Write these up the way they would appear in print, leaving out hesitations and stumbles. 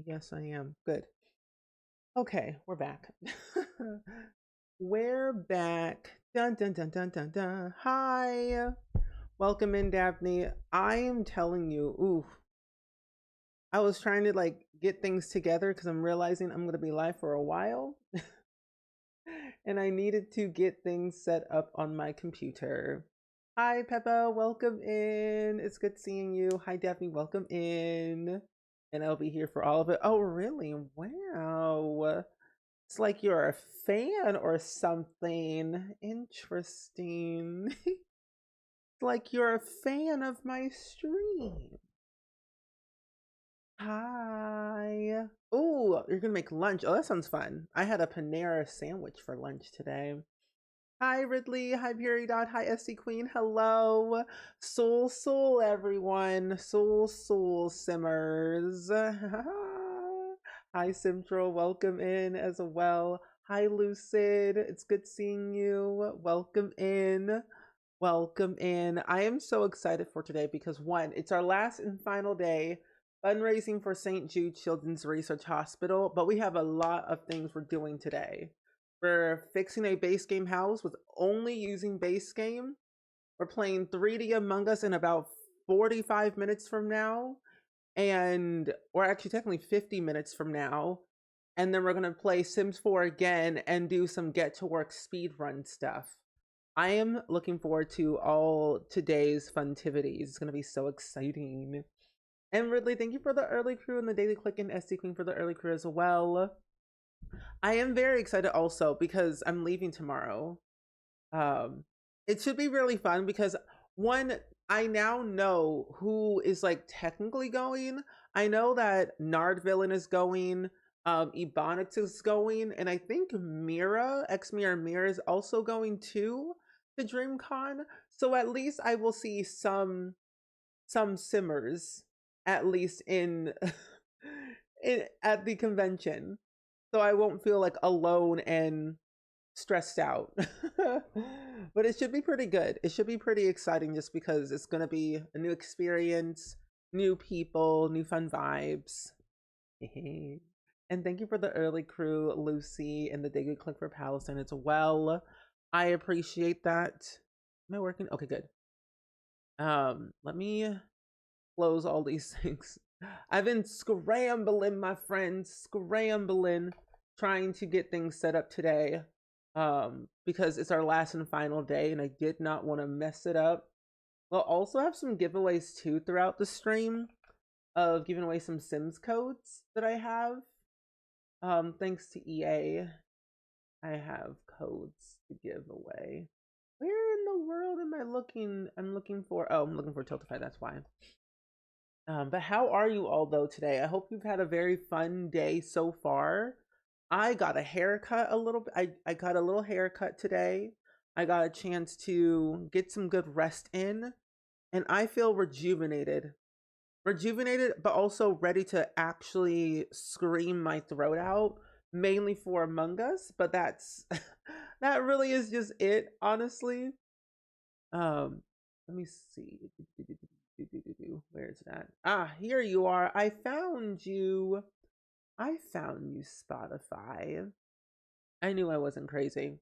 Yes, I am. Good. Okay, we're back. We're back. Dun dun dun dun dun dun. Hi. Welcome in, Daphne. I am telling you, ooh, I was trying to get things together because I'm realizing I'm gonna be live for a while. And I needed to get things set up on my computer. Hi, Peppa. Welcome in. It's good seeing you. Hi, Daphne. Welcome in. And I'll be here for all of it. Oh, really? Wow. It's like you're a fan or something. Interesting. It's like you're a fan of my stream. Hi. Oh, you're gonna make lunch. Oh, that sounds fun. I had a Panera sandwich for lunch today. Hi, Ridley. Hi, Puri Dot. Hi, SC Queen. Hello. Soul, everyone. Soul simmers. Hi, Simtro. Welcome in as well. Hi, Lucid. It's good seeing you. Welcome in. Welcome in. I am so excited for today because one, it's our last and final day fundraising for St. Jude Children's Research Hospital, but we have a lot of things we're doing today. We're fixing a base game house with only using base game. We're playing 3D Among Us in about 45 minutes from now, or actually technically 50 minutes from now. And then we're going to play Sims 4 again and do some get to work speed run stuff. I am looking forward to all today's funtivities. It's going to be so exciting. And Ridley, thank you for the early crew and the daily click and SD Queen for the early crew as well. I am very excited also because I'm leaving tomorrow. It should be really fun because one, I now know who is technically going. I know that Nard Villain is going, Ebonix is going, and I think Mira, Mira is also going too to DreamCon. So at least I will see some simmers at least in, at the convention. So I won't feel alone and stressed out. But it should be pretty good. It should be pretty exciting just because it's going to be a new experience, new people, new fun vibes. And thank you for the early crew, Lucy, and the Daily Click for Palestine as well. I appreciate that. Am I working? Okay, good. Let me close all these things. I've been scrambling, my friends, scrambling, trying to get things set up today. Because it's our last and final day, and I did not want to mess it up. We'll also have some giveaways too throughout the stream of giving away some Sims codes that I have. Thanks to EA, I have codes to give away. Where in the world am I looking? I'm looking for Tiltify, that's why. But how are you all though today? I hope you've had a very fun day so far. I got a haircut a little bit. I got a little haircut today. I got a chance to get some good rest in, and I feel rejuvenated. Rejuvenated, but also ready to actually scream my throat out, mainly for Among Us, but that's that really is just it, honestly. Let me see. Where's that? Ah, here you are. I found you. I found you, Spotify. I knew I wasn't crazy.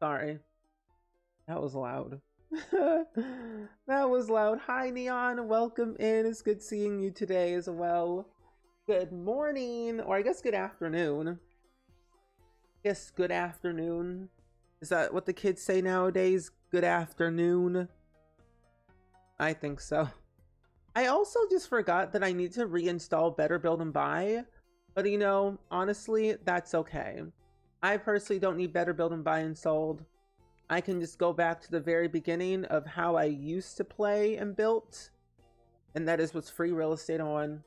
Sorry. That was loud. That was loud. Hi, Neon. Welcome in. It's good seeing you today as well. Good morning, or I guess good afternoon. Yes, good afternoon. Is that what the kids say nowadays? Good afternoon? I think so. I also just forgot that I need to reinstall Better Build and Buy, but honestly, that's okay. I personally don't need Better Build and Buy installed. I can just go back to the very beginning of how I used to play and built, and that is what's free real estate on.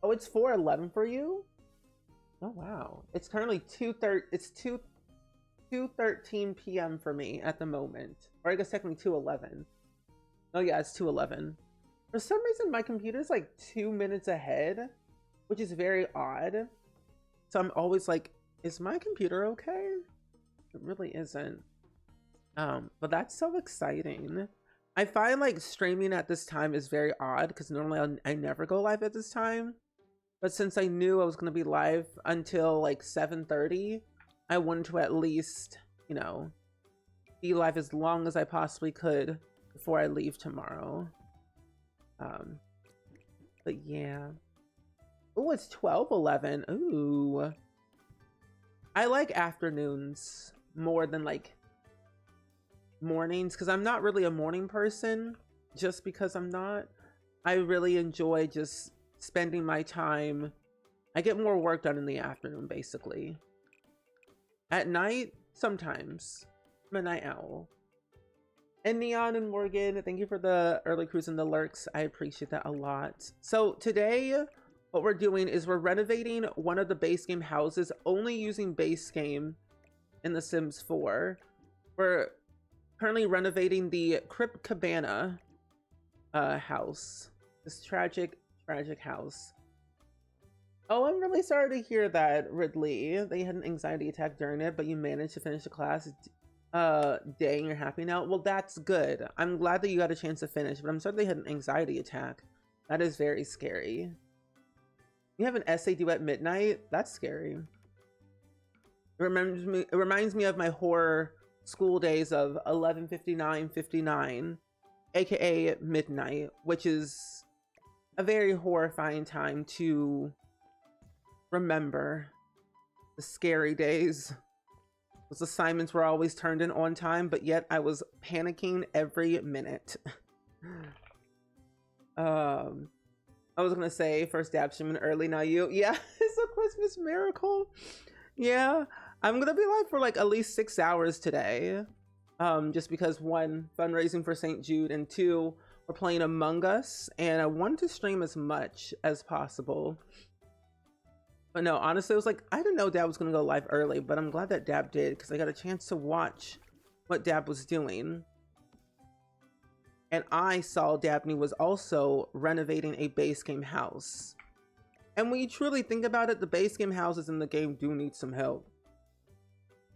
Oh, it's 4:11 for you? Oh wow. It's currently 2:13 p.m. for me at the moment. Or I guess technically 2:11. Oh yeah, it's 2:11. For some reason, my computer's 2 minutes ahead, which is very odd. So I'm always like, is my computer okay? It really isn't. But that's so exciting. I find like streaming at this time is very odd because normally I never go live at this time. But since I knew I was going to be live until like 7:30, I wanted to at least, you know, be live as long as I possibly could before I leave tomorrow. But yeah. Oh, it's 12:11. Ooh. I like afternoons more than like mornings because I'm not really a morning person. Just because I'm not. I really enjoy just spending my time. I get more work done in the afternoon, basically. At night, sometimes. I'm a night owl. And Neon and Morgan, thank you for the early cruise and the lurks. I appreciate that a lot. So today, what we're doing is we're renovating one of the base game houses, only using base game in The Sims 4. We're currently renovating the Crypt Cabana house. This tragic house. Oh, I'm really sorry to hear that, Ridley. They had an anxiety attack during it, but you managed to finish the class day and you're happy now. Well, that's good. I'm glad that you got a chance to finish, but I'm sorry they had an anxiety attack. That is very scary. You have an essay due at midnight? That's scary. It reminds me of my horror school days of 11:59:59, aka midnight, which is a very horrifying time to remember. The scary days. Those assignments were always turned in on time, but yet I was panicking every minute. I was gonna say first dab streaming early, now you. Yeah, it's a Christmas miracle. Yeah, I'm gonna be live for like at least 6 hours today. Just because one, fundraising for St. Jude, and two, we're playing Among Us, and I wanted to stream as much as possible. But no, honestly, I was like, I didn't know Dab was gonna go live early, but I'm glad that Dab did because I got a chance to watch what Dab was doing. And I saw Dabney was also renovating a base game house. And when you truly think about it, the base game houses in the game do need some help.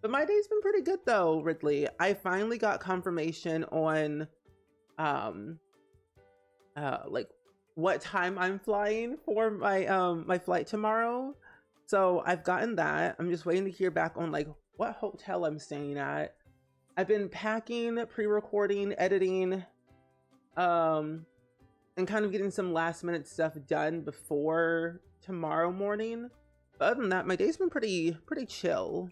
But my day's been pretty good though, Ridley. I finally got confirmation on like what time I'm flying for my my flight tomorrow. So I've gotten that. I'm just waiting to hear back on like what hotel I'm staying at. I've been packing, pre-recording, editing, and kind of getting some last minute stuff done before tomorrow morning. But other than that, my day's been pretty chill.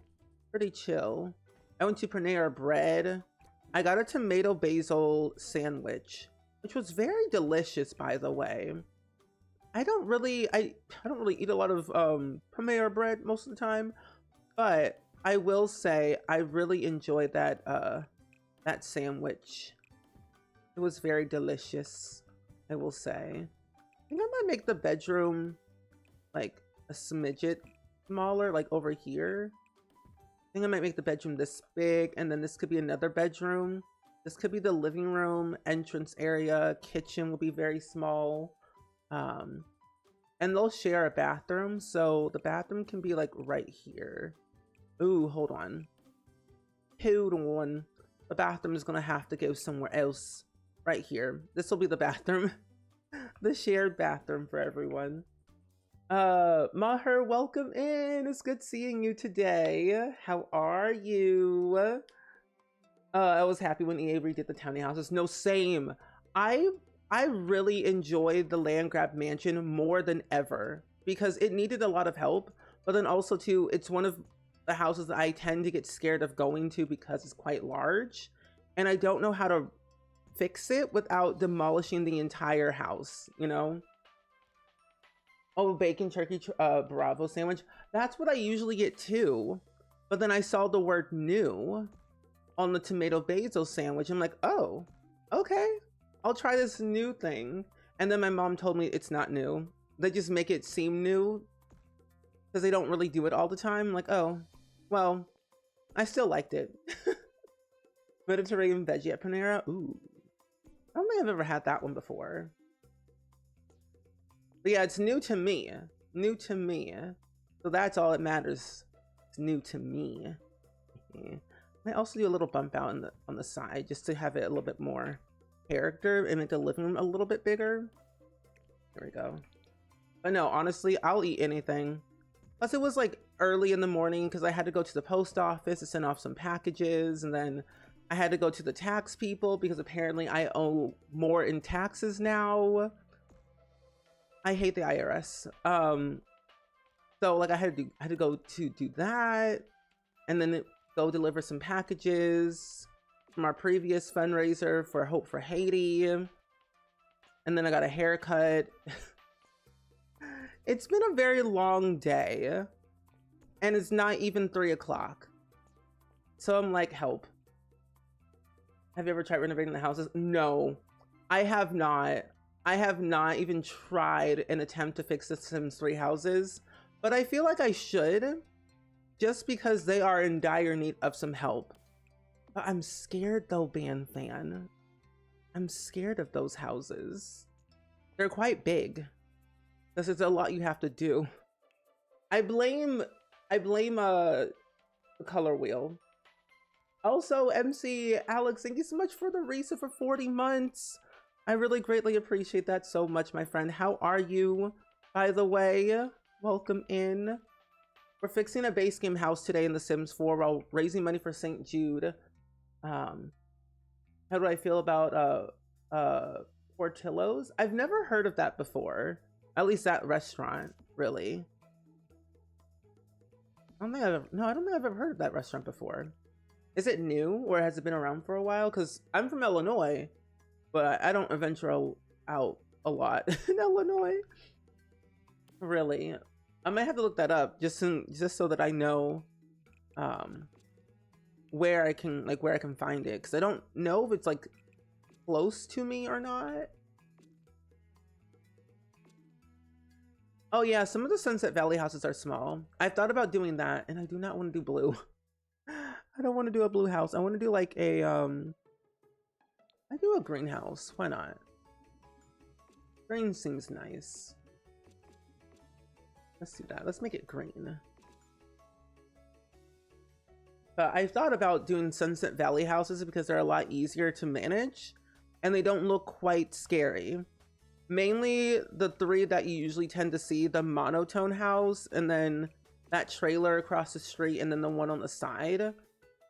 Pretty chill. I went to Panera Bread. I got a tomato basil sandwich, which was very delicious, by the way. I don't really eat a lot of Panera Bread most of the time, but I will say I really enjoyed that that sandwich. It was very delicious, I will say. I think I might make the bedroom like a smidget smaller, like over here. I think I might make the bedroom this big, and then this could be another bedroom. This could be the living room, entrance area, kitchen will be very small. And they'll share a bathroom, so the bathroom can be like right here. Ooh, hold on. Hold on. The bathroom is gonna have to go somewhere else. Right here. This will be the bathroom. The shared bathroom for everyone. Maher, welcome in. It's good seeing you today. How are you? I was happy when EA redid the tiny houses. No, same. I really enjoyed the land grab mansion more than ever because it needed a lot of help, but then also too, it's one of the houses that I tend to get scared of going to because it's quite large, and I don't know how to fix it without demolishing the entire house, you know? Oh, bacon turkey Bravo sandwich. That's what I usually get too. But then I saw the word new on the tomato basil sandwich. I'm like, oh, okay. I'll try this new thing. And then my mom told me it's not new. They just make it seem new because they don't really do it all the time. I'm like, oh, well, I still liked it. Mediterranean veggie at Panera. Ooh. I don't think I've ever had that one before. But yeah, it's new to me. New to me. So that's all that matters. It's new to me. I also do a little bump out on the side just to have it a little bit more character and make the living room a little bit bigger. There we go. But no, honestly, I'll eat anything. Plus, it was like early in the morning because I had to go to the post office to send off some packages, and then I had to go to the tax people because apparently I owe more in taxes now. I hate the IRS. So like I had to go to do that, and then go deliver some packages from our previous fundraiser for Hope for Haiti, and then I got a haircut. It's been a very long day, and it's not even 3 o'clock. So I'm like, help. Have you ever tried renovating the houses? No, I have not. I have not even tried an attempt to fix the Sims 3 houses, but I feel like I should, just because they are in dire need of some help. But I'm scared though, Ban Fan. I'm scared of those houses. They're quite big. Because it's a lot you have to do. I blame the color wheel. Also, MC Alex, thank you so much for the reset for 40 months. I really greatly appreciate that so much, my friend. How are you, by the way? Welcome in. We're fixing a base game house today in The Sims 4 while raising money for St. Jude. How do I feel about Portillo's? I've never heard of that before. At least that restaurant, really. I don't think I've ever heard of that restaurant before. Is it new, or has it been around for a while? Because I'm from Illinois, but I don't venture out a lot in Illinois. Really, I might have to look that up just so that I know where I can find it, because I don't know if it's like close to me or not. Oh yeah, some of the Sunset Valley houses are small. I've thought about doing that, and I do not want to do blue. I don't want to do a blue house. I want to do like a I do a greenhouse. Why not? Green seems nice. Let's do that. Let's make it green. But I thought about doing Sunset Valley houses because they're a lot easier to manage, and they don't look quite scary. Mainly the 3 that you usually tend to see, the monotone house, and then that trailer across the street, and then the one on the side,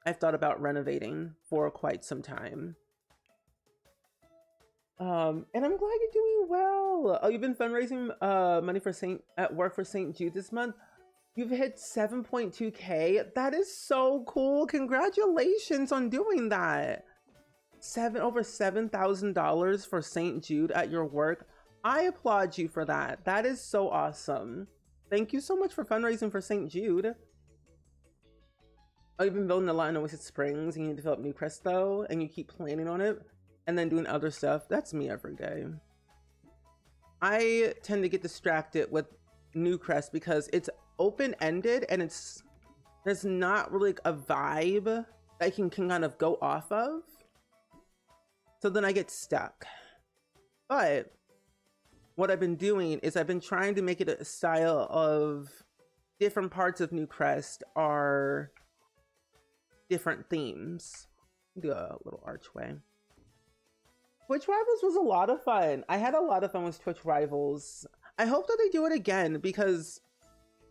I've thought about renovating for quite some time. And I'm glad you're doing well. Oh, you've been fundraising money for St. Jude this month. You've hit 7.2K. That is so cool. Congratulations on doing that. Over $7,000 for St. Jude at your work. I applaud you for that. That is so awesome. Thank you so much for fundraising for St. Jude. Oh, you've been building a lot in Oasis Springs, and you need to fill up Newcrest though, and you keep planning on it and then doing other stuff. That's me every day. I tend to get distracted with Newcrest because it's open-ended, and there's not really a vibe that I can kind of go off of. So then I get stuck. But what I've been doing is I've been trying to make it a style of different parts of Newcrest are different themes. Do a little archway. Twitch Rivals was a lot of fun. I had a lot of fun with Twitch Rivals. I hope that they do it again, because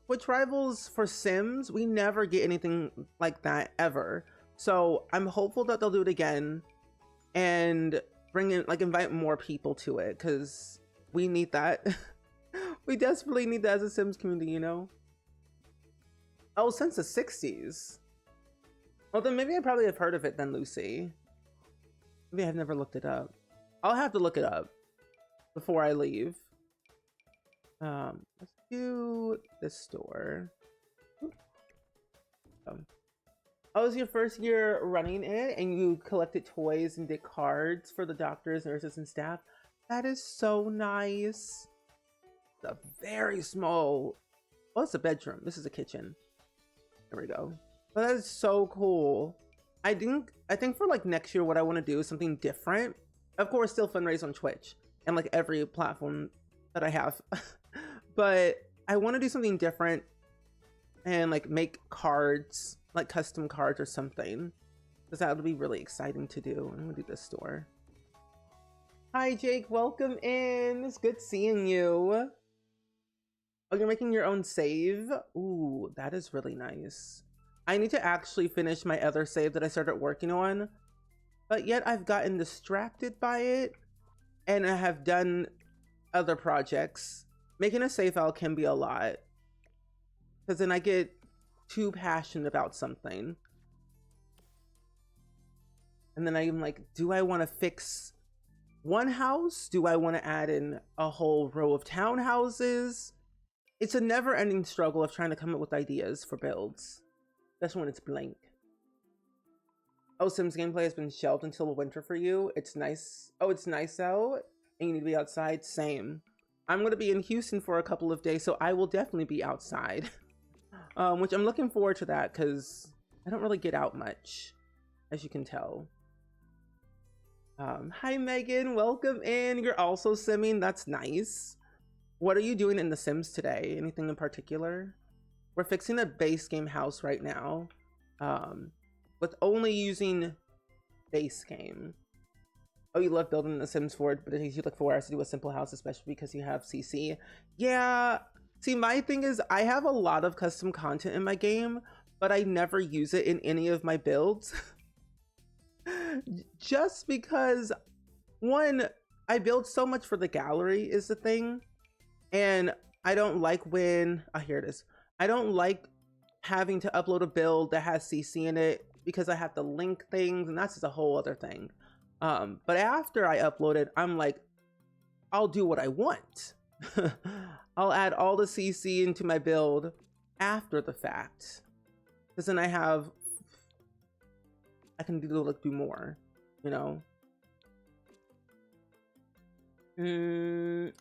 Twitch Rivals for Sims, we never get anything like that ever. So I'm hopeful that they'll do it again and bring in, like, invite more people to it, because we need that. We desperately need that as a Sims community, you know? Oh, since the 60s. Well, then maybe I probably have heard of it then, Lucy. Maybe I've never looked it up. I'll have to look it up before I leave. Let's do this store. Oh, it was your first year running it, and you collected toys and did cards for the doctors, nurses, and staff. That is so nice. It's a very small... Oh, it's a bedroom. This is a kitchen. There we go. But that is so cool. I think for like next year, what I want to do is something different. Of course, still fundraise on Twitch and like every platform that I have. But I want to do something different and like make cards, like custom cards or something, because that would be really exciting to do. I'm gonna do this store. Hi, Jake. Welcome in. It's good seeing you. Oh, you're making your own save? Ooh, that is really nice. I need to actually finish my other save that I started working on, but yet I've gotten distracted by it and I have done other projects. Making a save file can be a lot because then I get too passionate about something. And then I'm like, do I want to fix one house? Do I want to add in a whole row of townhouses? It's a never ending struggle of trying to come up with ideas for builds, especially when it's blank. Oh, Sims gameplay has been shelved until winter for you. It's nice. Oh, it's nice out and you need to be outside. Same. I'm going to be in Houston for a couple of days, so I will definitely be outside. Which I'm looking forward to that because I don't really get out much, as you can tell. Hi, Megan. Welcome in. You're also simming. That's nice. What are you doing in The Sims today? Anything in particular? We're fixing a base game house right now, with only using base game. Oh, you love building The Sims 4, but it takes you like 4 hours to do a simple house, especially because you have CC. Yeah. See, my thing is I have a lot of custom content in my game, but I never use it in any of my builds. Just because, one, I build so much for the gallery is the thing. And I don't like when, here it is. I don't like having to upload a build that has CC in it because I have to link things, and that's just a whole other thing. But after I upload it, I'm like, I'll do what I want. I'll add all the CC into my build after the fact. Because then I can do more, you know?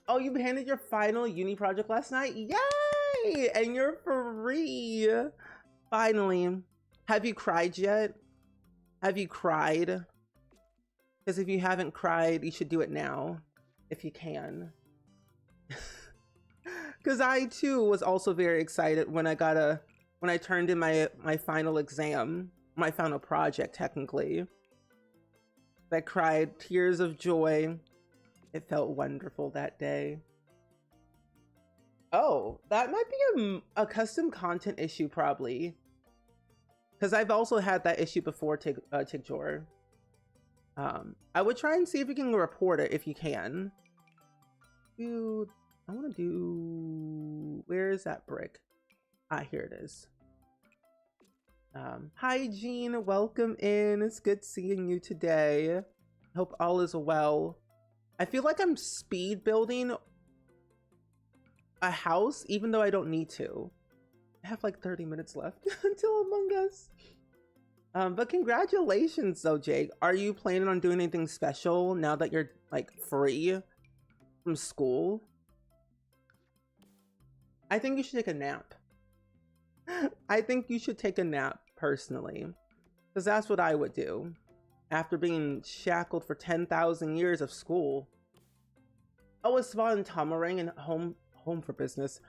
Oh, you handed your final uni project last night? Yay! And you're free. Finally. Have you cried yet? Have you cried? Because if you haven't cried, you should do it now, if you can. Because I too was also very excited when I turned in my final exam, my final project technically. I cried tears of joy. It felt wonderful that day. Oh, that might be a custom content issue probably. Because I've also had that issue before, Tigjor. I would try and see if you can report it if you can. Dude, I want to do... Where is that brick? Here it is. Hi, Jean. Welcome in. It's good seeing you today. Hope all is well. I feel like I'm speed building a house, even though I don't need to. I have like 30 minutes left until Among Us. But congratulations though, Jake. Are you planning on doing anything special now that you're like free from school? I think you should take a nap. I think you should take a nap personally, because that's what I would do after being shackled for 10,000 years of school. Oh, it's Svan Tomarang and home for business.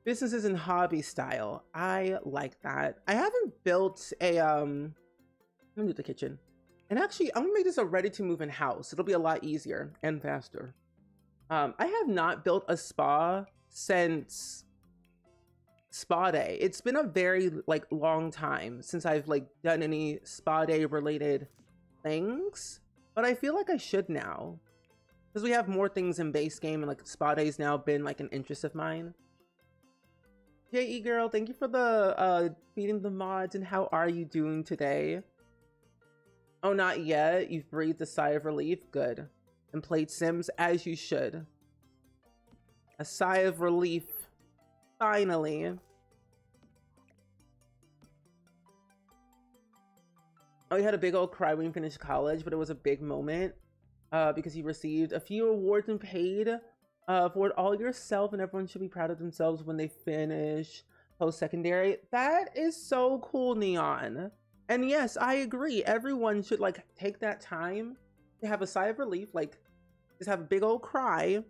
Businesses and hobby style. I like that. I haven't built a let me do the kitchen. And actually, I'm gonna make this a ready to move in house. It'll be a lot easier and faster. I have not built a spa since spa day. It's been a very like long time since I've like done any spa day related things, but I feel like I should now because we have more things in base game, and like spa day's now been like an interest of mine. JE girl, thank you for the feeding the mods, and how are you doing today? Oh, not yet. You've breathed a sigh of relief. Good. And played Sims as you should. A sigh of relief. Finally. Oh, you had a big old cry when you finished college, but it was a big moment because you received a few awards and paid for it all yourself, and everyone should be proud of themselves when they finish post-secondary. That is so cool, Neon. And yes, I agree. Everyone should like take that time to have a sigh of relief, like just have a big old cry,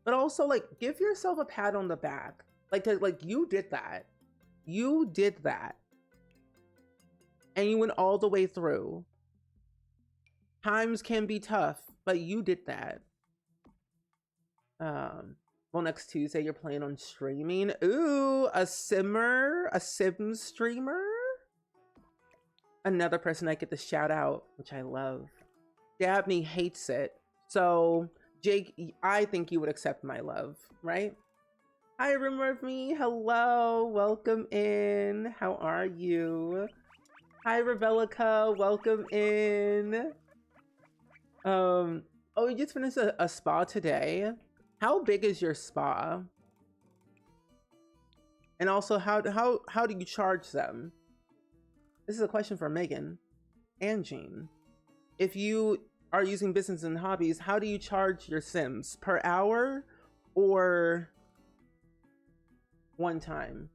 but also like give yourself a pat on the back. Like you did that. You did that. And you went all the way through. Times can be tough, but you did that. Well, next Tuesday you're planning on streaming. Ooh, a Sims streamer. Another person I get to shout out, which I love. Dabney hates it. So, Jake, I think you would accept my love, right? Hi, Rumor of Me. Hello. Welcome in. How are you? Hi, Revelica. Welcome in. Oh, you just finished a spa today. How big is your spa? And also, how do you charge them? This is a question for Megan and Jean. If you are using business and hobbies, how do you charge your Sims? Per hour or one time?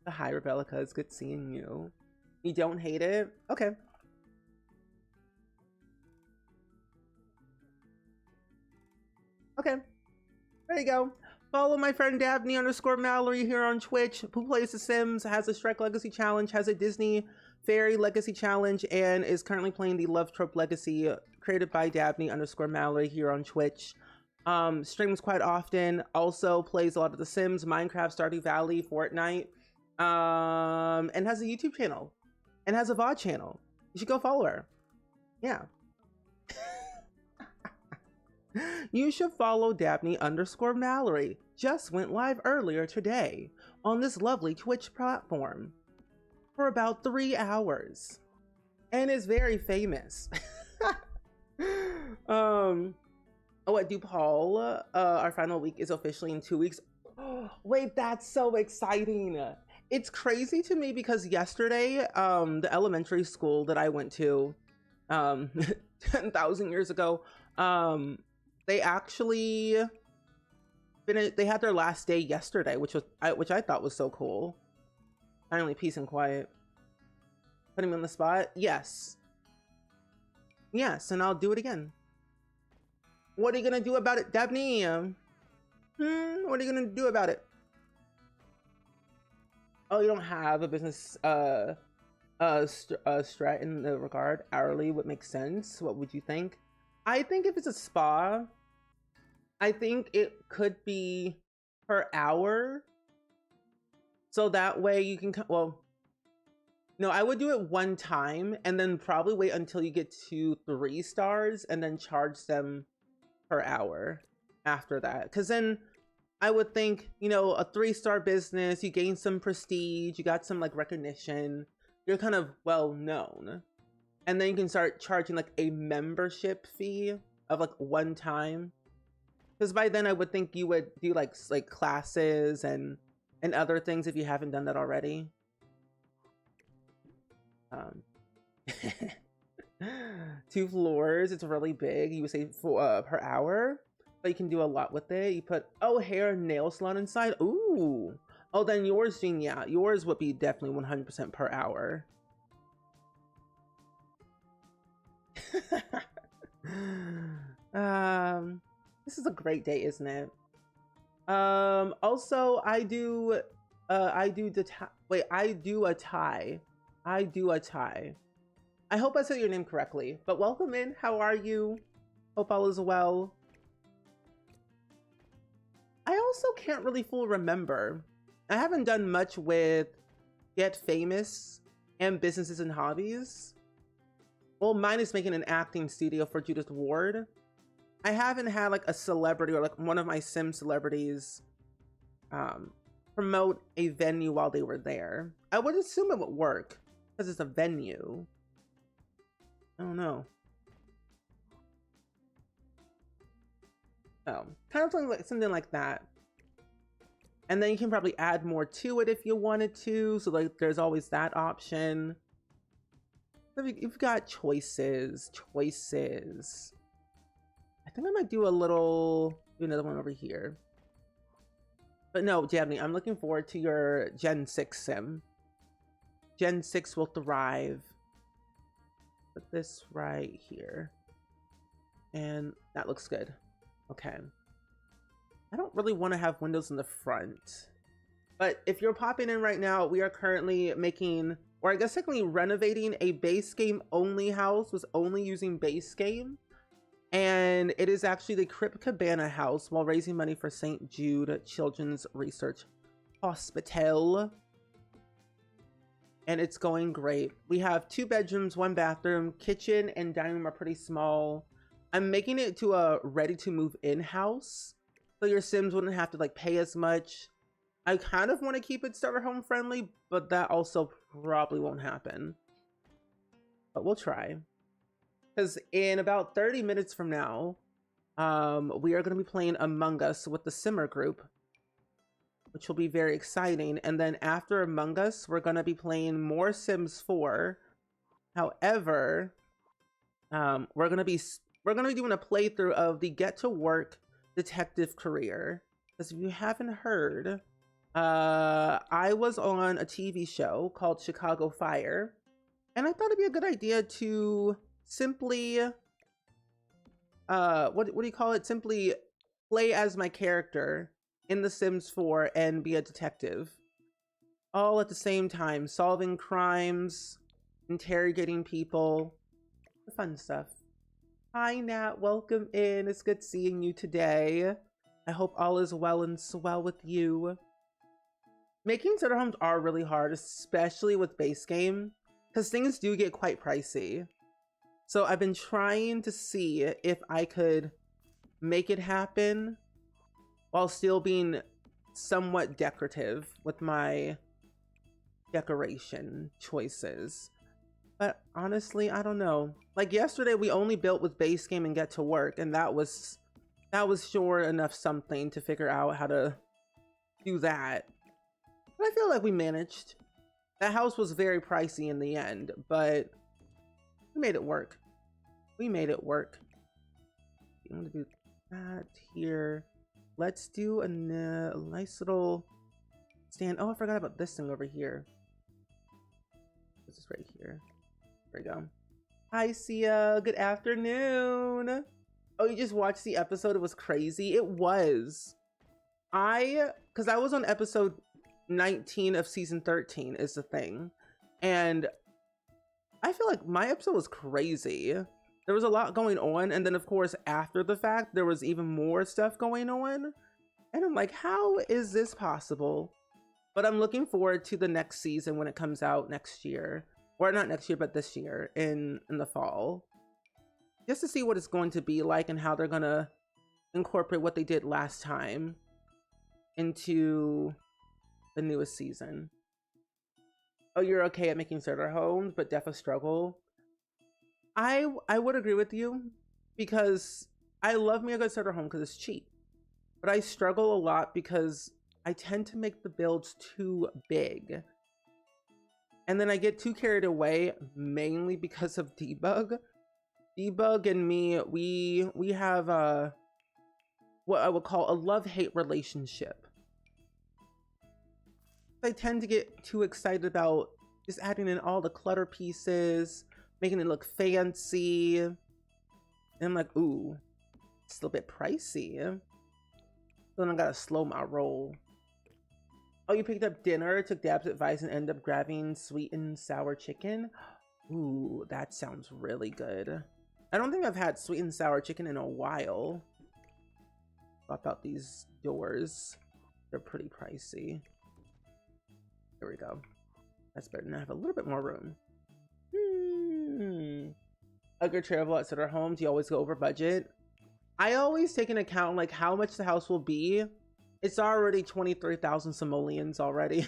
Hi, Rebellica. It's good seeing you. You don't hate it? Okay. Okay. There you go. Follow my friend Dabney _Mallory here on Twitch, who plays The Sims, has a Shrek Legacy Challenge, has a Disney Fairy Legacy Challenge, and is currently playing the Love Trope Legacy, created by Dabney _Mallory here on Twitch. Streams quite often, also plays a lot of The Sims, Minecraft, Stardew Valley, Fortnite, and has a YouTube channel, and has a VOD channel. You should go follow her. Yeah. You should follow Dabney _Mallory. Just went live earlier today on this lovely Twitch platform for about 3 hours and is very famous. Oh, at DePaul, our final week is officially in 2 weeks. Oh, wait, that's so exciting. It's crazy to me because yesterday, the elementary school that I went to 10,000 years ago, they actually they had their last day yesterday, which I thought was so cool. Finally, peace and quiet. Putting me on the spot? Yes. Yes, and I'll do it again. What are you gonna do about it, Dabney? What are you gonna do about it? Oh, you don't have a business strat in the regard. Hourly would make sense. What would you think? I think if it's a spa, I think it could be per hour. So that way you can, well, no, I would do it one time and then probably wait until you get to 3 stars and then charge them per hour after that. Because then I would think, you know, a 3-star business, you gain some prestige, you got some like recognition, you're kind of well known. And then you can start charging like a membership fee of like one time. Because by then I would think you would do like classes and other things if you haven't done that already. 2 floors, it's really big. You would say for per hour, but you can do a lot with it. You put hair and nail salon inside. Ooh. Oh, then yours, Jean, yeah, yours would be definitely 100% per hour. This is a great day, isn't it? Also I do a tie. I hope I said your name correctly, but welcome in. How are you? Hope all is well. I also can't really fully remember. I haven't done much with Get Famous and Businesses and Hobbies. Well, mine is making an acting studio for Judith Ward. I haven't had like a celebrity or like one of my Sim celebrities promote a venue while they were there. I would assume it would work because it's a venue. I don't know. Oh, kind of something like that. And then you can probably add more to it if you wanted to. So like there's always that option. You've got choices. I think I might do another one over here. But no, Dabney, I'm looking forward to your Gen 6 sim. Gen 6 will thrive. Put this right here. And that looks good. Okay. I don't really want to have windows in the front. But if you're popping in right now, we are currently or I guess technically renovating a base game only house, was only using base game. And it is actually the Crypt Cabana house while raising money for St. Jude Children's Research Hospital. And it's going great. We have 2 bedrooms, 1 bathroom, kitchen and dining room are pretty small. I'm making it to a ready to move in house, so your Sims wouldn't have to like pay as much. I kind of want to keep it starter home friendly, but that also probably won't happen. But we'll try. Because in about 30 minutes from now, we are going to be playing Among Us with the Simmer group, which will be very exciting. And then after Among Us, we're going to be playing more Sims 4. However, we're going to be doing a playthrough of the Get to Work detective career. Because if you haven't heard, I was on a TV show called Chicago Fire, and I thought it'd be a good idea to simply what do you call it, simply play as my character in The Sims 4 and be a detective all at the same time, solving crimes, interrogating people, the fun stuff. Hi Nat, welcome in. It's good seeing you today. I hope all is well and swell with you. Making starter homes are really hard, especially with base game, because things do get quite pricey. So I've been trying to see if I could make it happen while still being somewhat decorative with my decoration choices. But honestly, I don't know. Like yesterday, we only built with base game and Get to Work, and that was sure enough something to figure out how to do that. But I feel like we managed. That house was very pricey in the end, but we made it work. We made it work. I'm gonna do that here. Let's do a nice little stand. Oh, I forgot about this thing over here. This is right here. There we go. Hi, Sia. Good afternoon. Oh, you just watched the episode? It was crazy. It was. Because I was on episode 19 of season 13 is the thing. And I feel like my episode was crazy. There was a lot going on. And then, of course, after the fact, there was even more stuff going on. And I'm like, how is this possible? But I'm looking forward to the next season when it comes out next year. Or not next year, but this year in the fall. Just to see what it's going to be like and how they're going to incorporate what they did last time into the newest season. Oh, you're okay at making starter homes, but def a struggle. I would agree with you, because I love me a good starter home because it's cheap. But I struggle a lot because I tend to make the builds too big. And then I get too carried away, mainly because of Debug. Debug and me, we have what I would call a love-hate relationship. I tend to get too excited about just adding in all the clutter pieces, making it look fancy. And I'm like, ooh, it's a little bit pricey. Then I gotta slow my roll. Oh, you picked up dinner, took Dab's advice, and ended up grabbing sweet and sour chicken? Ooh, that sounds really good. I don't think I've had sweet and sour chicken in a while. Swap out these doors. They're pretty pricey. There we go. That's better. Now I have a little bit more room. A good travel outside our homes. You always go over budget. I always take into account like how much the house will be. It's already 23,000 simoleons already.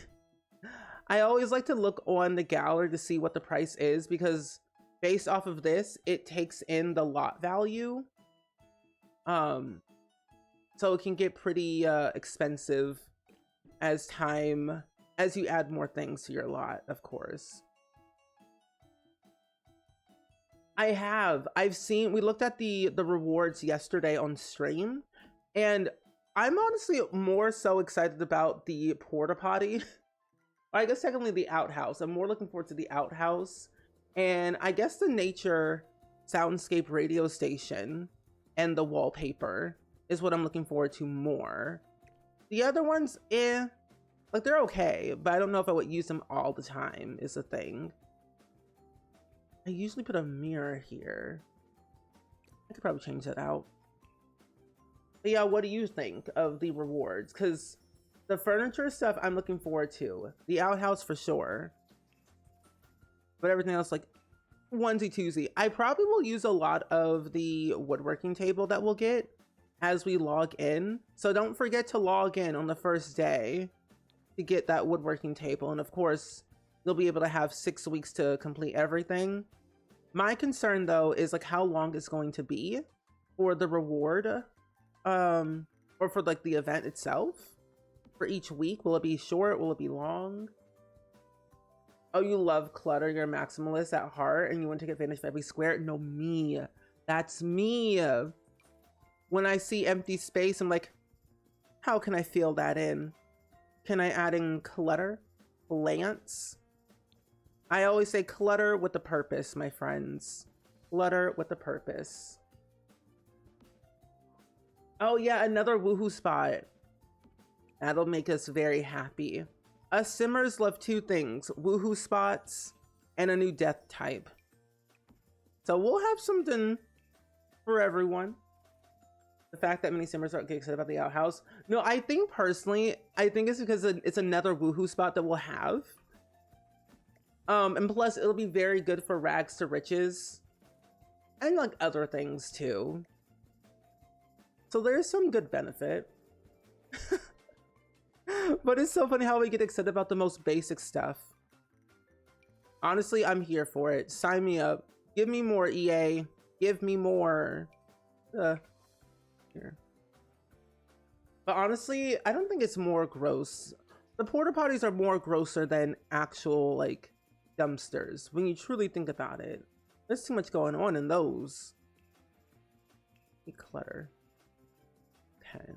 I always like to look on the gallery to see what the price is, because based off of this, it takes in the lot value. So it can get pretty expensive as you add more things to your lot, of course. I've seen, we looked at the rewards yesterday on stream, and I'm honestly more so excited about the porta potty. I guess secondly, the outhouse. I'm more looking forward to the outhouse, and I guess the nature soundscape radio station and the wallpaper is what I'm looking forward to more. The other ones, Like, they're okay, but I don't know if I would use them all the time is the thing. I usually put a mirror here. I could probably change that out. But yeah, what do you think of the rewards? Because the furniture stuff I'm looking forward to. The outhouse for sure. But everything else, like, onesie twosie. I probably will use a lot of the woodworking table that we'll get as we log in. So don't forget to log in on the first day to get that woodworking table. And of course, you'll be able to have 6 weeks to complete everything. My concern though is like how long it's going to be for the reward, or for like the event itself. For each week, will it be short? Will it be long? Oh, you love clutter. You're a maximalist at heart and you want to take advantage of every square. No, me. That's me. When I see empty space, I'm like, how can I fill that in? Can I add in clutter? Plants? I always say clutter with a purpose, my friends. Clutter with a purpose. Oh yeah, another woohoo spot. That'll make us very happy. Us simmers love two things: woohoo spots and a new death type. So we'll have something for everyone. The fact that many simmers aren't getting excited about the outhouse. No, I think personally, I think it's because it's another woohoo spot that we'll have. And plus it'll be very good for rags to riches. And like other things too. So there's some good benefit. But it's so funny how we get excited about the most basic stuff. Honestly, I'm here for it. Sign me up. Give me more, EA. Give me more. Here. But honestly, I don't think it's more gross. The porta potties are more grosser than actual like dumpsters when you truly think about it. There's too much going on in those. Clutter. Okay.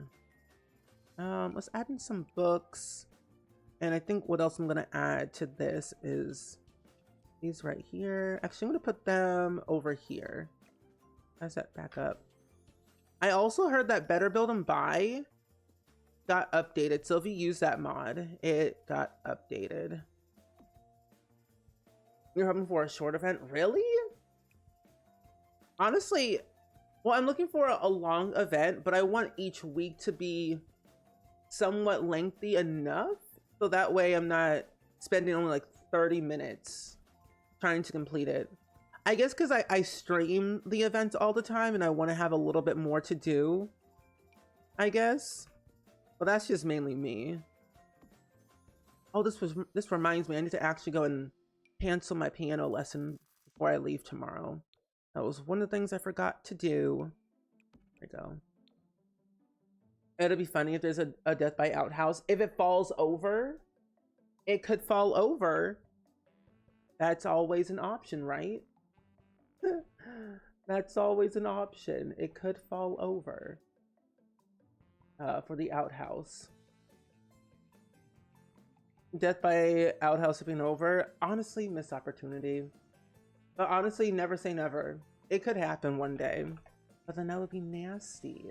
Let's add in some books. And I think what else I'm gonna add to this is these right here. Actually, I'm gonna put them over here. How's that back up? I also heard that Better Build and Buy got updated. So if you use that mod, it got updated. You're hoping for a short event? Really? Honestly, well, I'm looking for a long event, but I want each week to be somewhat lengthy enough so that way I'm not spending only like 30 minutes trying to complete it. I guess because I stream the events all the time and I want to have a little bit more to do, I guess. But that's just mainly me. Oh, this reminds me, I need to actually go and cancel my piano lesson before I leave tomorrow. That was one of the things I forgot to do. There we go. It'll be funny if there's a death by outhouse. If it falls over, it could fall over. That's always an option, right? That's always an option. It could fall over for the outhouse. Death by outhouse being over. Honestly, missed opportunity. But honestly, never say never. It could happen one day. But then that would be nasty.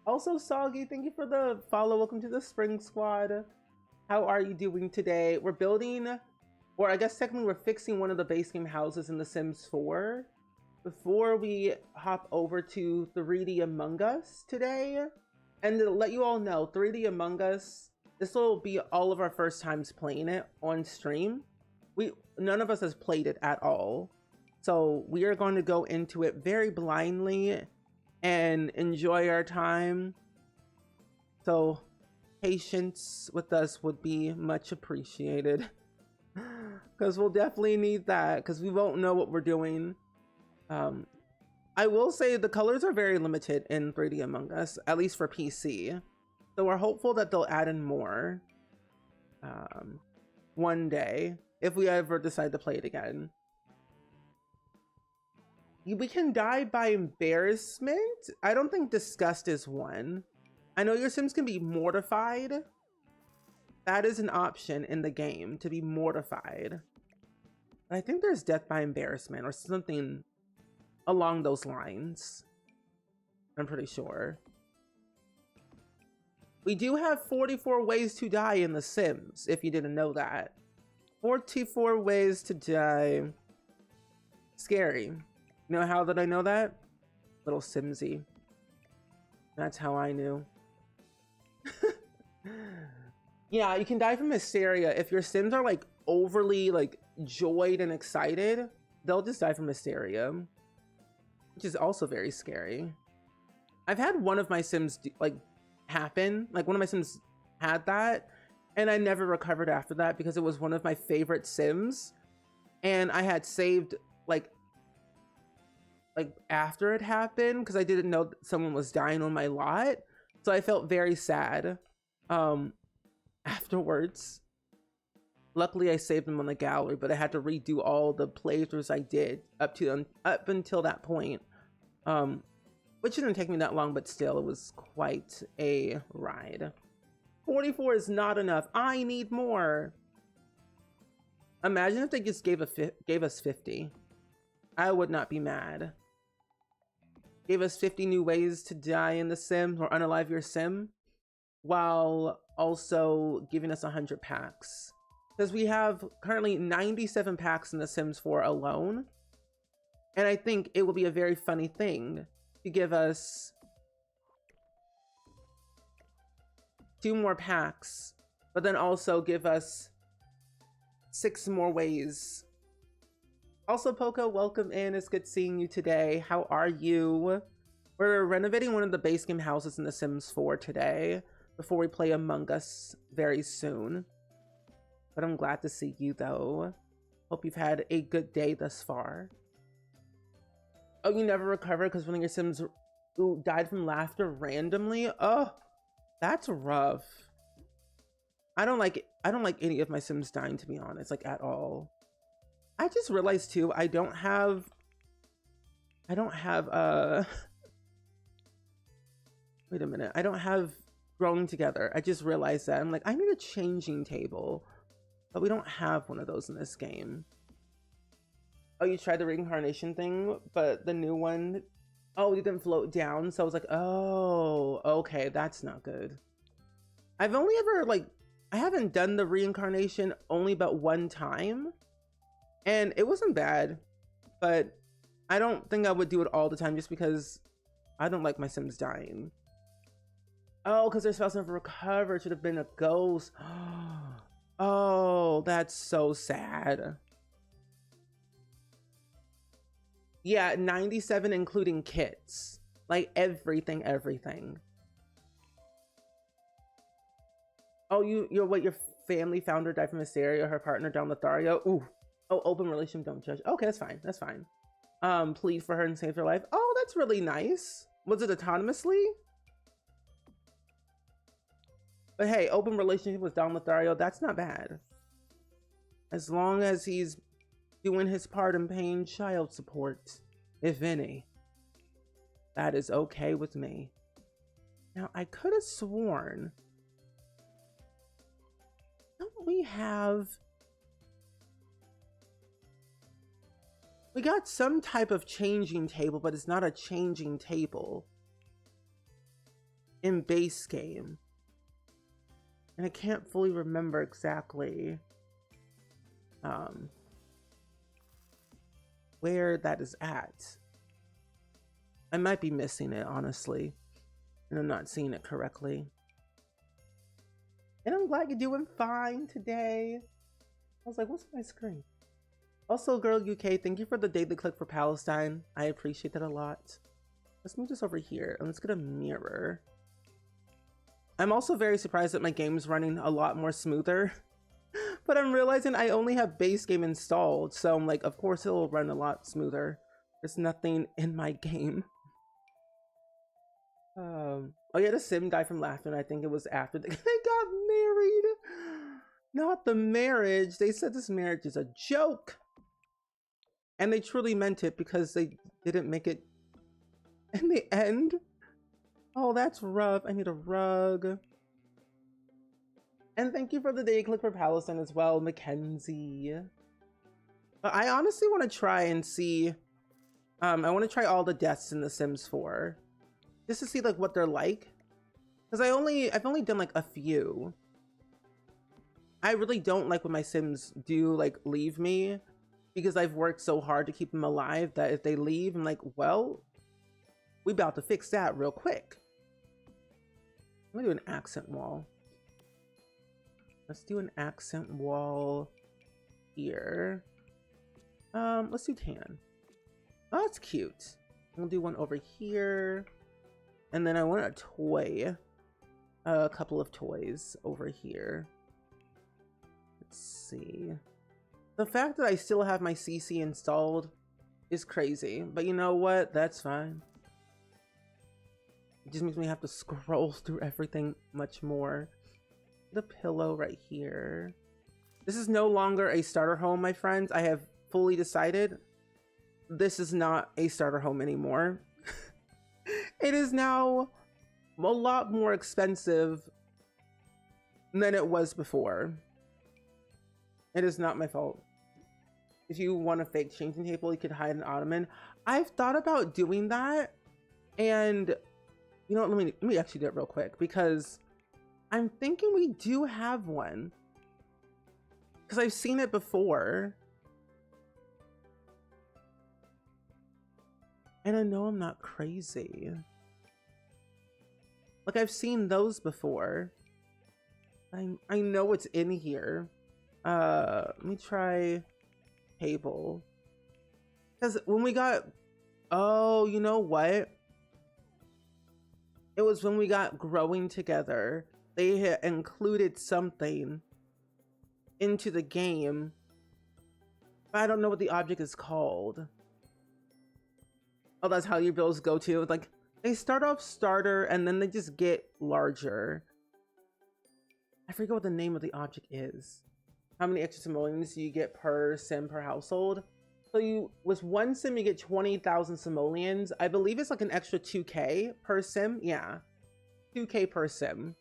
Also, Soggy, thank you for the follow. Welcome to the Spring Squad. How are you doing today? We're building, or I guess technically we're fixing one of the base game houses in The Sims 4. Before we hop over to 3D Among Us today. And to let you all know, 3D Among Us, this will be all of our first times playing it on stream. None of us has played it at all. So we are going to go into it very blindly and enjoy our time. So patience with us would be much appreciated. Because we'll definitely need that, because we won't know what we're doing. I will say the colors are very limited in 3D Among Us, at least for PC. So we're hopeful that they'll add in more one day, if we ever decide to play it again. We can die by embarrassment. I don't think disgust is one. I know your Sims can be mortified. That is an option in the game, to be mortified. But I think there's death by embarrassment or something along those lines. I'm pretty sure. We do have 44 ways to die in The Sims, if you didn't know that. 44 ways to die. Scary. You know how did I know that? Little Simsy. That's how I knew. Yeah, you can die from hysteria. If your Sims are like overly like joyed and excited, they'll just die from hysteria, which is also very scary. I've had one of my Sims happen. Like one of my Sims had that, and I never recovered after that because it was one of my favorite Sims, and I had saved like after it happened because I didn't know that someone was dying on my lot, so I felt very sad afterwards. Luckily I saved them on the gallery, but I had to redo all the playthroughs I did up until that point, which didn't take me that long, but still it was quite a ride. 44 is not enough. I need more. Imagine if they just gave us 50. I would not be mad. Gave us 50 new ways to die in The Sims or unalive your Sim, while also giving us 100 packs. Because we have currently 97 packs in The Sims 4 alone. And I think it will be a very funny thing to give us 2 more packs, but then also give us 6 more ways. Also, Poco, welcome in. It's good seeing you today. How are you? We're renovating one of the base game houses in The Sims 4 today before we play Among Us very soon. But I'm glad to see you though. Hope you've had a good day thus far. Oh, you never recovered because one of your Sims died from laughter randomly? Oh, that's rough. I don't like any of my Sims dying, to be honest, like at all. I just realized too, I don't have wait a minute. I don't have Growing Together. I just realized that. I'm like, I need a changing table, but we don't have one of those in this game. Oh, you tried the reincarnation thing, but the new one, oh, you didn't float down. So I was like, oh, okay, that's not good. I've only ever I haven't done the reincarnation only about one time, and it wasn't bad, but I don't think I would do it all the time just because I don't like my Sims dying. Oh, because their spouse never recovered. Should have been a ghost. Oh, that's so sad. Yeah, 97 including kits. Like everything. Oh, your family found her died from hysteria, her partner down Lothario. Ooh. Oh, open relationship, don't judge. Okay, that's fine. Plead for her and save her life. Oh, that's really nice. Was it autonomously? But hey, open relationship with Don Lothario, that's not bad. As long as he's doing his part in paying child support, if any. That is okay with me. Now, I could have sworn, don't we have... We got some type of changing table, but it's not a changing table in base game. And I can't fully remember exactly where that is at. I might be missing it, honestly, and I'm not seeing it correctly. And I'm glad you're doing fine today. I was like, what's my screen? Also, Girl UK, thank you for the daily click for Palestine. I appreciate that a lot. Let's move this over here and let's get a mirror. I'm also very surprised that my game's running a lot more smoother, but I'm realizing I only have base game installed, so I'm like, of course it'll run a lot smoother. There's nothing in my game. Oh yeah, the Sim died from laughter, and I think it was after they got married. Not the marriage. They said this marriage is a joke. And they truly meant it because they didn't make it in the end. Oh, that's rough. I need a rug. And thank you for the day click for Palestine as well, Mackenzie. I honestly want to try and see. I want to try all the deaths in The Sims 4. Just to see like what they're like. Because I've only done like a few. I really don't like when my Sims do like leave me, because I've worked so hard to keep them alive that if they leave, I'm like, well, we about to fix that real quick. I'm gonna do an accent wall. Let's do an accent wall here. Let's do tan. Oh, that's cute. We'll do one over here. And then I want a toy. A couple of toys over here. Let's see. The fact that I still have my CC installed is crazy. But you know what? That's fine. It just makes me have to scroll through everything much more. The pillow right here. This is no longer a starter home, my friends. I have fully decided this is not a starter home anymore. It is now a lot more expensive than it was before. It is not my fault. If you want a fake changing table, you could hide an ottoman. I've thought about doing that, and you know what, let me actually do it real quick, because I'm thinking we do have one, because I've seen it before. And I know I'm not crazy. Like, I've seen those before. I know it's in here. Let me try table. Because when we got, oh, you know what? It was when we got growing together. They had included something into the game. But I don't know what the object is called. Oh, that's how your bills go too. Like, they start off starter and then they just get larger. I forget what the name of the object is. How many extra simoleons do you get per sim per household? So you, with one sim, you get 20,000 simoleons. I believe it's like an extra 2K per sim. Yeah, 2K per sim.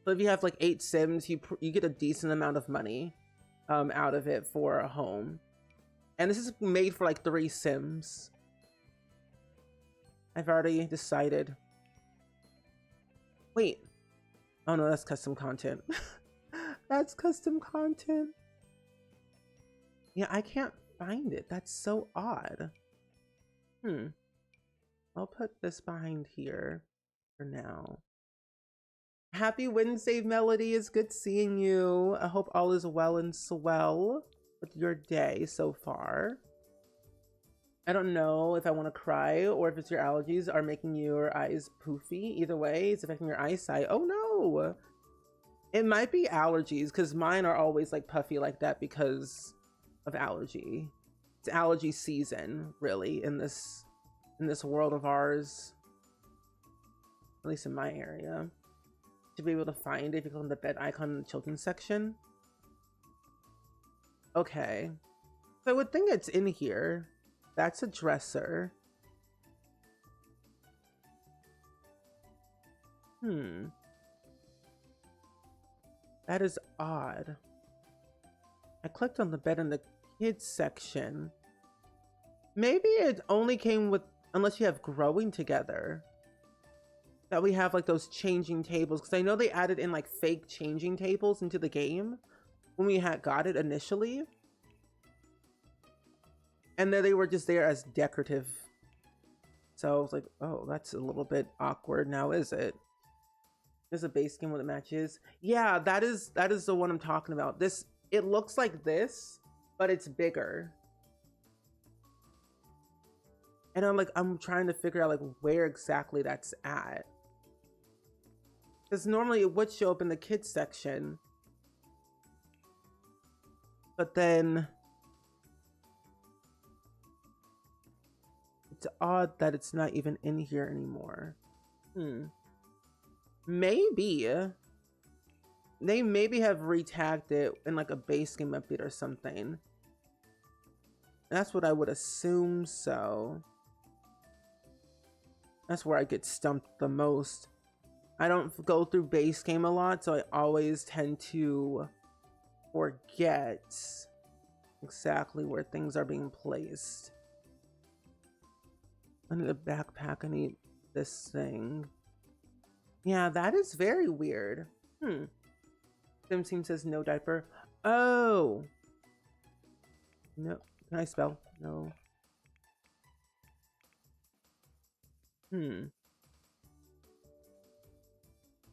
So if you have like 8 sims, you get a decent amount of money out of it for a home. And this is made for like 3 sims. I've already decided. Wait. Oh no, that's custom content. That's custom content. Yeah, I can't find it. That's so odd. I'll put this behind here for now. Happy Wednesday, Melody. It's good seeing you. I hope all is well and swell with your day so far. I don't know if I want to cry or if it's your allergies are making your eyes poofy. Either way, it's affecting your eyesight. Oh no! It might be allergies, because mine are always like puffy like that because of allergy. It's allergy season, really, in this world of ours. At least in my area. To be able to find it if you click on the bed icon in the children's section. Okay. So I would think it's in here. That's a dresser. That is odd. I clicked on the bed in the kids section. Maybe it only came with, unless you have growing together, that we have like those changing tables. Because I know they added in like fake changing tables into the game when we had got it initially. And then they were just there as decorative. So I was like, oh, that's a little bit awkward now, is it? There's a base skin with it matches. Yeah, that is the one I'm talking about. This, it looks like this, but it's bigger. And I'm trying to figure out like where exactly that's at. Because normally it would show up in the kids section. But then it's odd that it's not even in here anymore. Maybe they maybe have retagged it in like a base game update or something. That's what I would assume. So that's where I get stumped the most. I don't go through base game a lot, so I always tend to forget exactly where things are being placed. I need a backpack. I need this thing. Yeah, that is very weird. Sim Team says no diaper. Oh. No. Can I spell? No.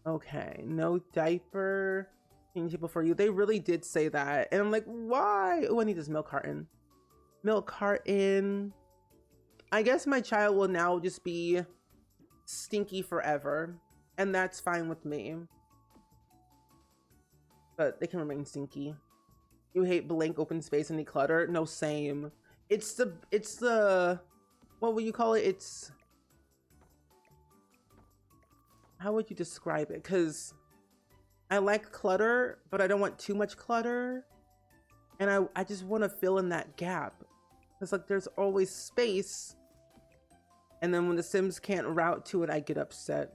Okay. No diaper. Changeable for you. They really did say that. And I'm like, why? Oh, I need this milk carton. Milk carton. I guess my child will now just be stinky forever. And that's fine with me. But they can remain stinky. You hate blank open space and declutter? No, same. It's the, what would you call it? It's, how would you describe it? Because I like clutter, but I don't want too much clutter. And I just want to fill in that gap. Because like there's always space. And then when the Sims can't route to it, I get upset.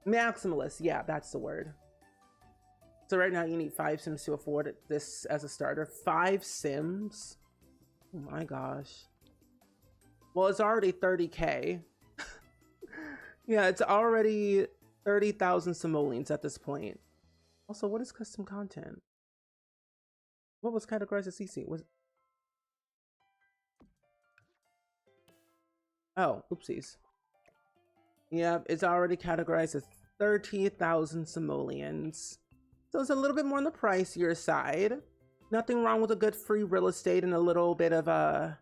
Maximalist, yeah, that's the word. So right now you need 5 Sims to afford this as a starter. 5 Sims? Oh my gosh. Well, it's already 30K. Yeah, it's already 30,000 simoleons at this point. Also, what is custom content? What was categorized as CC? Was oh, oopsies. Yeah, it's already categorized as 30,000 simoleons. So it's a little bit more on the pricier side. Nothing wrong with a good free real estate and a little bit of a,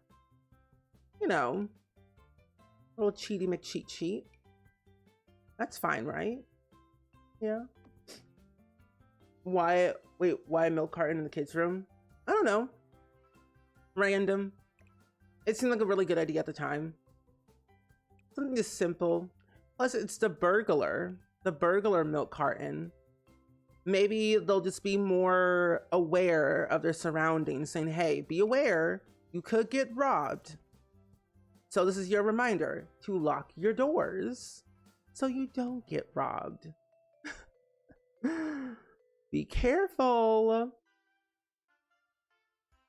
you know, little cheaty McCheat cheat. That's fine, right? Yeah. Why, wait, why a milk carton in the kids' room? I don't know. Random. It seemed like a really good idea at the time. Something just simple. Plus, it's the burglar milk carton. Maybe they'll just be more aware of their surroundings, saying, hey, be aware, you could get robbed. So this is your reminder to lock your doors so you don't get robbed. Be careful.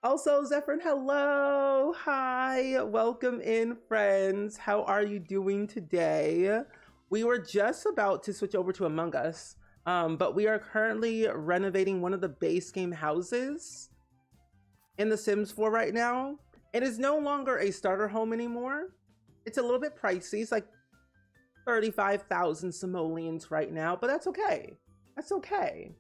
Also, Zephyr, hello. Hi, welcome in, friends. How are you doing today? We were just about to switch over to Among Us. But we are currently renovating one of the base game houses in The Sims 4 right now. It is no longer a starter home anymore. It's a little bit pricey. It's like 35,000 simoleons right now, but that's okay. That's okay.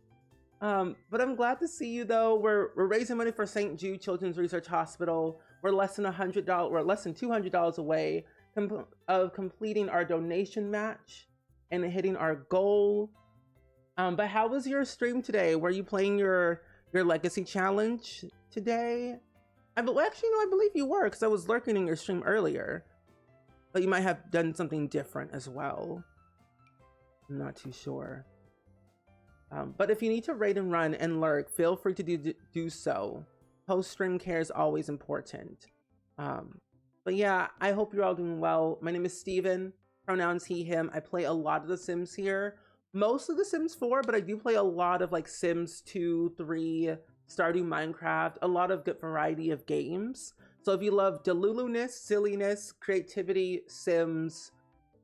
But I'm glad to see you though. We're raising money for St. Jude Children's Research Hospital. We're less than $100, we're less than $200 away of completing our donation match and hitting our goal. But how was your stream today? Were you playing your legacy challenge today? Actually, no, I believe you were, because I was lurking in your stream earlier. But you might have done something different as well. I'm not too sure. But if you need to raid and run and lurk, feel free to do so. Post-stream care is always important. But yeah, I hope you're all doing well. My name is Steven, pronouns he, him. I play a lot of The Sims here. Most of The Sims 4, but I do play a lot of like Sims 2, 3, Stardew Minecraft, a lot of good variety of games. So if you love delulu-ness, silliness, creativity, Sims,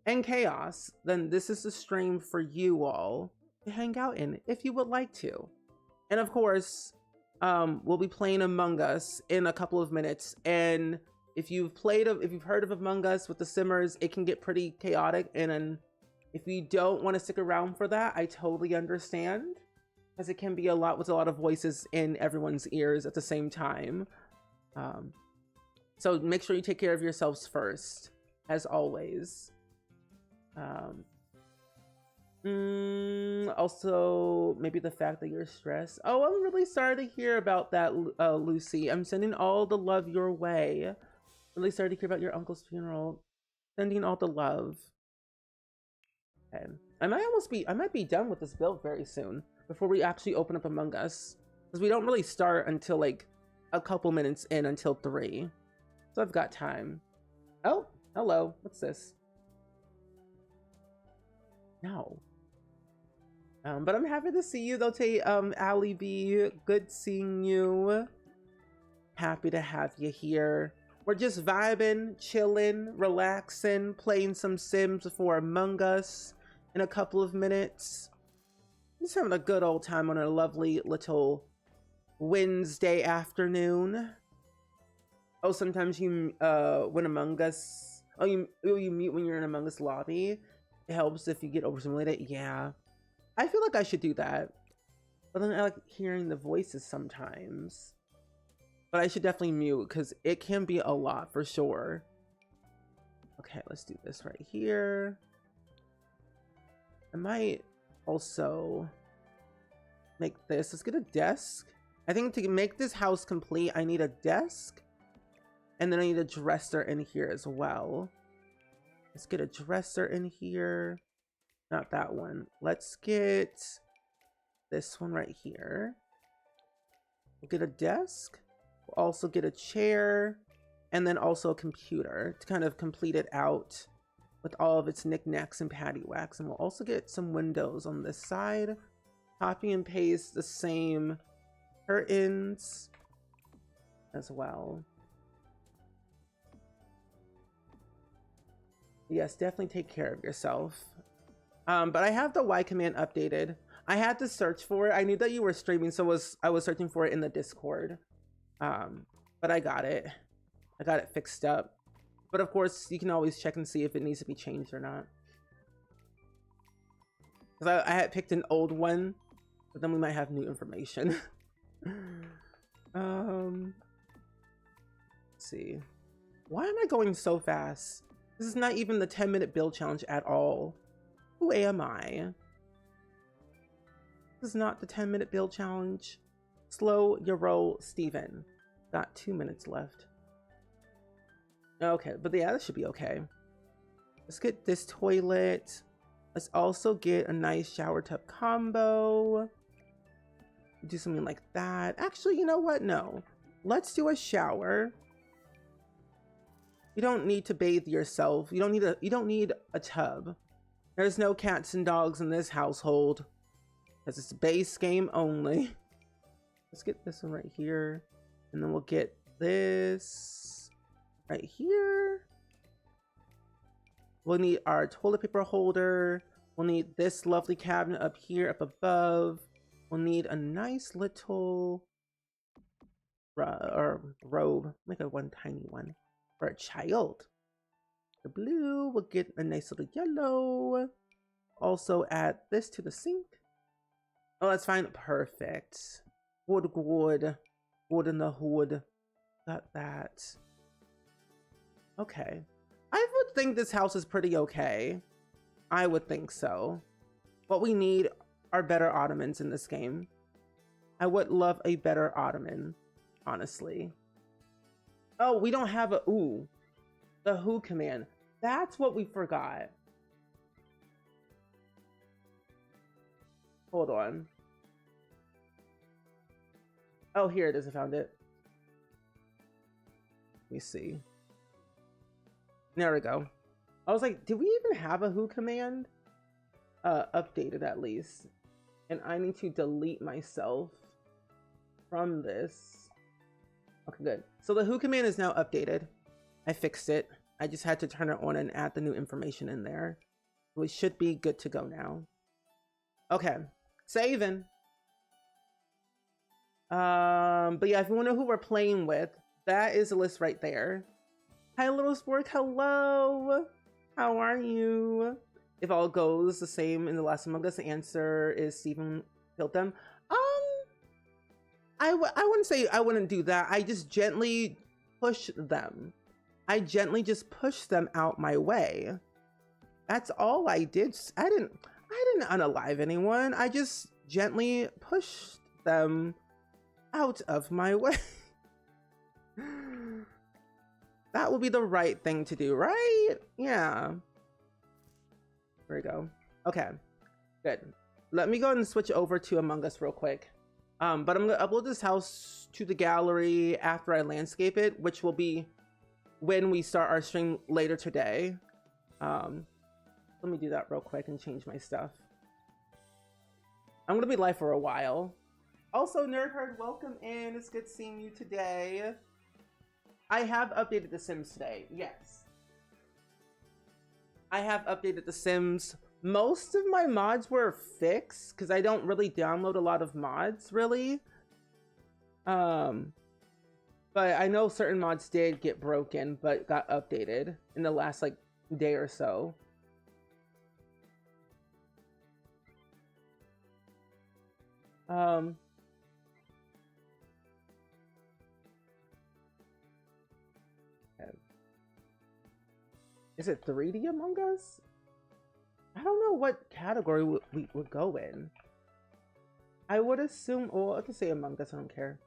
and chaos, then this is the stream for you all to hang out in if you would like to. And of course, we'll be playing Among Us in a couple of minutes. And if you've heard of Among Us with the Simmers, it can get pretty chaotic, and if you don't want to stick around for that, I totally understand, because it can be a lot with a lot of voices in everyone's ears at the same time. So make sure you take care of yourselves first, as always. Also, maybe the fact that you're stressed. Oh, I'm really sorry to hear about that, Lucy. I'm sending all the love your way. Really sorry to hear about your uncle's funeral. Sending all the love. Okay. I might be done with this build very soon before we actually open up Among Us, because we don't really start until like a couple minutes in, until 3. So I've got time. Oh, hello. What's this? No. But I'm happy to see you though, Ali B. Good seeing you. Happy to have you here. We're just vibing, chilling, relaxing, playing some Sims before Among Us in a couple of minutes. Just having a good old time on a lovely little Wednesday afternoon. Oh, sometimes you when Among Us, you mute when you're in Among Us lobby. It helps if you get overstimulated. Yeah, I feel like I should do that, but then I like hearing the voices sometimes. But I should definitely mute because it can be a lot for sure. Okay, let's do this right here. I might also make this. Let's get a desk. I think to make this house complete, I need a desk. And then I need a dresser in here as well. Let's get a dresser in here. Not that one. Let's get this one right here. We'll get a desk. We'll also get a chair. And then also a computer to kind of complete it out with all of its knickknacks and paddywhacks. And we'll also get some windows on this side. Copy and paste the same curtains as well. Yes, definitely take care of yourself. But I have the Y command updated. I had to search for it. I knew that you were streaming, so I was searching for it in the Discord. But I got it. I got it fixed up. But of course, you can always check and see if it needs to be changed or not. Because I had picked an old one, but then we might have new information. Let's see. Why am I going so fast? This is not even the 10-minute build challenge at all. Who am I? This is not the 10-minute build challenge. Slow your roll, Steven. Got 2 minutes left. Okay, but yeah, this should be okay. Let's get this toilet. Let's also get a nice shower tub combo. Do something like that. Actually, you know what? No. Let's do a shower. You don't need to bathe yourself. You don't need a tub. There's no cats and dogs in this household. Because it's base game only. Let's get this one right here. And then we'll get this right here. We'll need our toilet paper holder. We'll need this lovely cabinet up here, up above. We'll need a nice little robe. Make a one tiny one for a child. The blue, we'll get a nice little yellow. Also add this to the sink. Oh, that's fine. Perfect. Wood. Wood in the hood. Got that. Okay. I would think this house is pretty okay. I would think so. What we need are better ottomans in this game. I would love a better ottoman, honestly. Oh, we don't have the who command. That's what we forgot. Hold on. Oh, here it is. I found it. Let me see. There we go. I was like, do we even have a who command? Updated at least. And I need to delete myself from this. Okay, good. So the who command is now updated. I fixed it. I just had to turn it on and add the new information in there. We should be good to go now. Okay, saving. But yeah, if you want to know who we're playing with, that is a list right there. Hi, Little Spork. Hello. How are you? If all goes the same in the last Among Us, the answer is Steven killed them. I wouldn't say I wouldn't do that. I just gently push them. I gently just push them out my way. That's all I did. I didn't unalive anyone. I just gently pushed them out of my way. That would be the right thing to do, right? Yeah. There we go. Okay, good. Let me go ahead and switch over to Among Us real quick. But I'm gonna upload this house to the gallery after I landscape it, which will be when we start our stream later today. Let me do that real quick and change my stuff. I'm gonna be live for a while. Also, Nerd Herd, welcome in. It's good seeing you today. I have updated The Sims today. Yes. I have updated The Sims. Most of my mods were fixed because I don't really download a lot of mods, really. But I know certain mods did get broken, but got updated in the last like day or so. Is it 3D Among Us? I don't know what category we would go in. I would assume, well, I have to say Among Us, I don't care.